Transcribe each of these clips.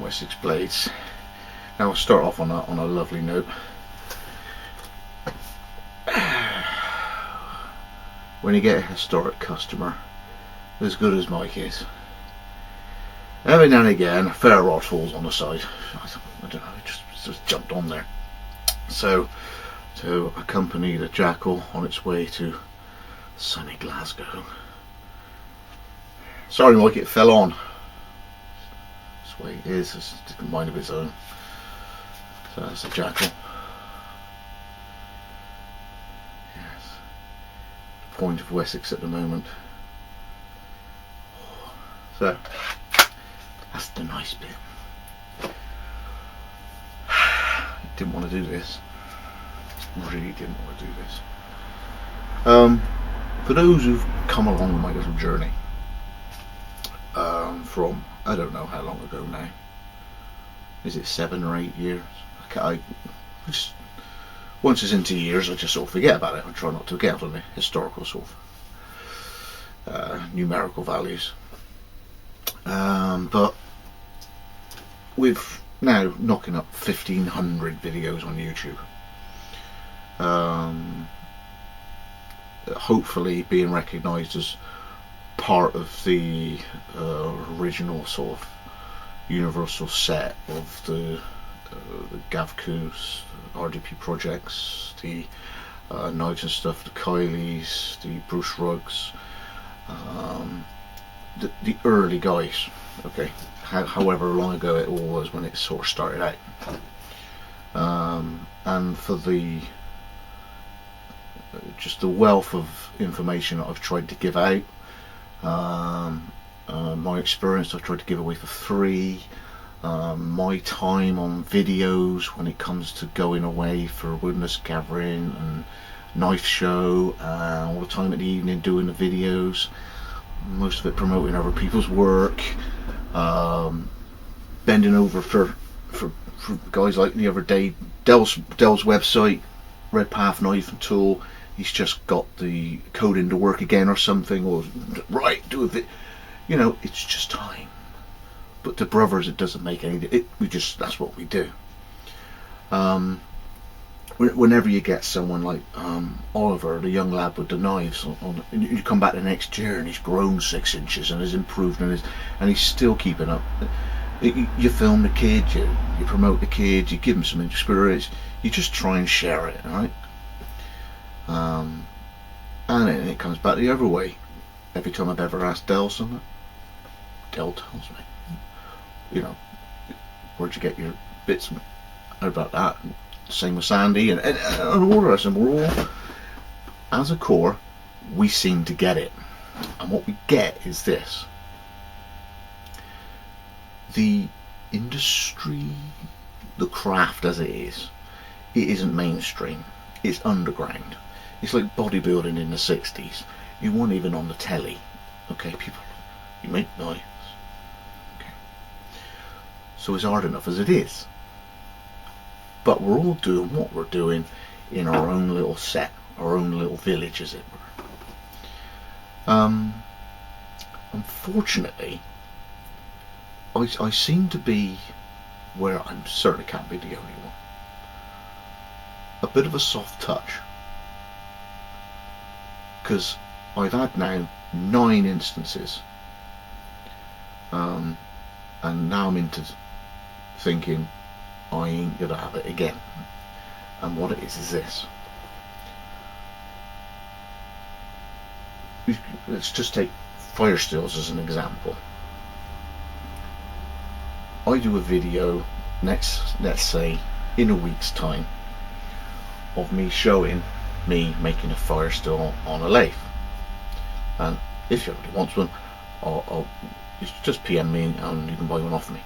Wessex blades. Now I'll start off on a lovely note. When you get a historic customer as good as Mike is, every now and again a fair rod falls on the side. I don't know, it just jumped on there. So to accompany the jackal on its way to sunny Glasgow. Sorry Mike, it fell on. That's the way it is, it's a different mind of its own. So that's a jackal. Yes. The point of Wessex at the moment. So that's the nice bit. Didn't want to do this. Really didn't want to do this. For those who've come along my little journey, from I don't know how long ago now. Is it 7 or 8 years? I just, once it's into years, I just sort of forget about it. I try not to get on the historical sort of numerical values. But we've now knocking up 1,500 videos on YouTube. Hopefully being recognised as part of the original sort of universal set of the Gavcoos, RDP projects, the Knives and Stuff, the Kylies, the Bruce Ruggs, the early guys, okay, however long ago it all was when it sort of started out, and for the just the wealth of information that I've tried to give out, my experience I've tried to give away for free, my time on videos when it comes to going away for wilderness gathering and knife show, all the time at the evening doing the videos, most of it promoting other people's work, bending over for guys like the other day, Dell's website, Red Path Knife and Tool. He's just got the coding to work again or something, or right, do a bit, you know, it's just time. But to brothers it doesn't make any, that's what we do. Whenever you get someone like Oliver, the young lad with the knives, you come back the next year and he's grown 6 inches and has improved and he's still keeping up. You film the kid, you promote the kid, you give him some experience, you just try and share it, right? And then it comes back the other way. Every time I've ever asked Dell something, Dell tells me, you know, where'd you get your bits? How about that? Same with Sandy and all the rest. And we're all, as a core, we seem to get it. And what we get is this: the industry, the craft as it isn't mainstream. It's underground. It's like bodybuilding in the 60s. You weren't even on the telly. Okay, people, you make knives. Okay. So it's hard enough as it is. But we're all doing what we're doing in our own little set, our own little village, as it were. Unfortunately, I seem to be where I certainly can't be the only one. A bit of a soft touch, because I've had now 9 instances, and now I'm into thinking I ain't gonna have it again. And what it is this: let's just take fire stills as an example. I do a video let's say in a week's time of me showing me making a fire still on a lathe, and if anybody wants one, I'll just PM me and you can buy one off me.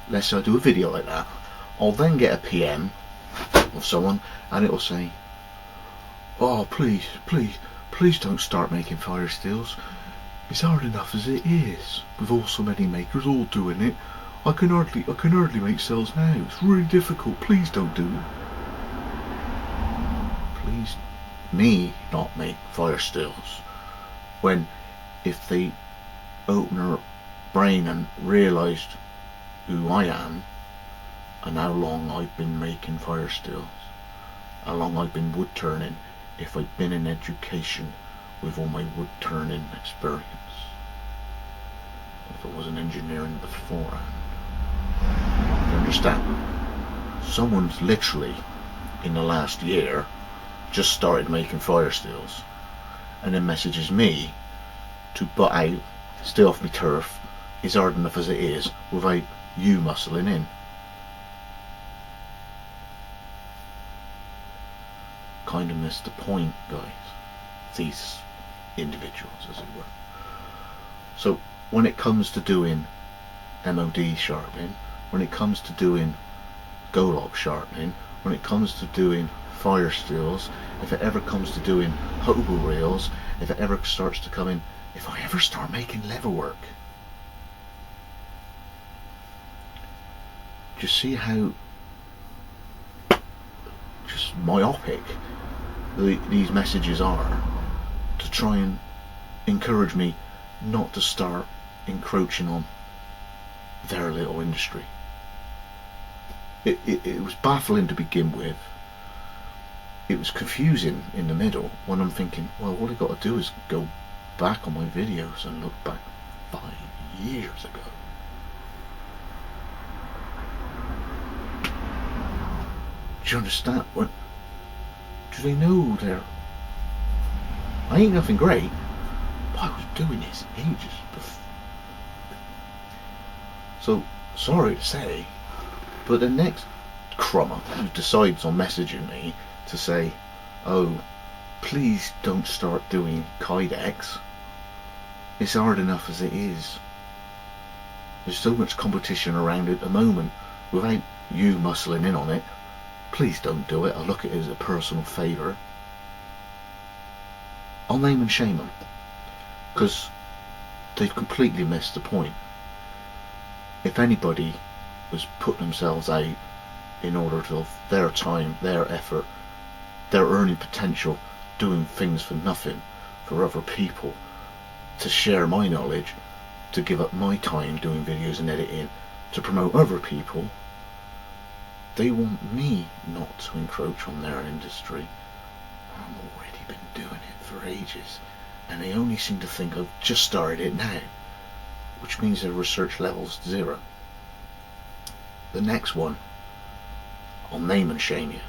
Let's say I do a video like that. I'll then get a PM of someone and it'll say, oh please don't start making fire stills, it's hard enough as it is with all so many makers all doing it. I can hardly make cells now, it's really difficult, please don't do it. Please me not make fire stills, when if they open her brain and realised who I am and how long I've been making fire stills, how long I've been wood turning, if I'd been in education with all my wood turning experience, if I was an engineering beforehand. You understand? Someone's literally in the last year just started making fire stills and then messages me to butt out, stay off me turf, is hard enough as it is without you muscling in. Kind of missed the point, guys. These individuals, as it were. So when it comes to doing MOD sharpening, when it comes to doing Golog sharpening, when it comes to doing fire stills, if it ever comes to doing hobo rails, if it ever starts to come in, if I ever start making leather work, do you see how just myopic these messages are to try and encourage me not to start encroaching on their little industry? It was baffling to begin with. It was confusing in the middle when I'm thinking, well, all I got to do is go back on my videos and look back 5 years ago. Do you understand? What? Do they know they're... I ain't nothing great, but I was doing this ages before. So, sorry to say, but the next crummer who decides on messaging me to say, oh, please don't start doing Kydex, it's hard enough as it is. There's so much competition around it at the moment without you muscling in on it. Please don't do it. I look at it as a personal favour. I'll name and shame them, because they've completely missed the point. If anybody was putting themselves out in order to their time, their effort, their earning potential, doing things for nothing for other people, to share my knowledge, to give up my time doing videos and editing, to promote other people, they want me not to encroach on their industry. I've already been doing it for ages, and they only seem to think I've just started it now, which means their research level's 0. The next one, I'll name and shame you.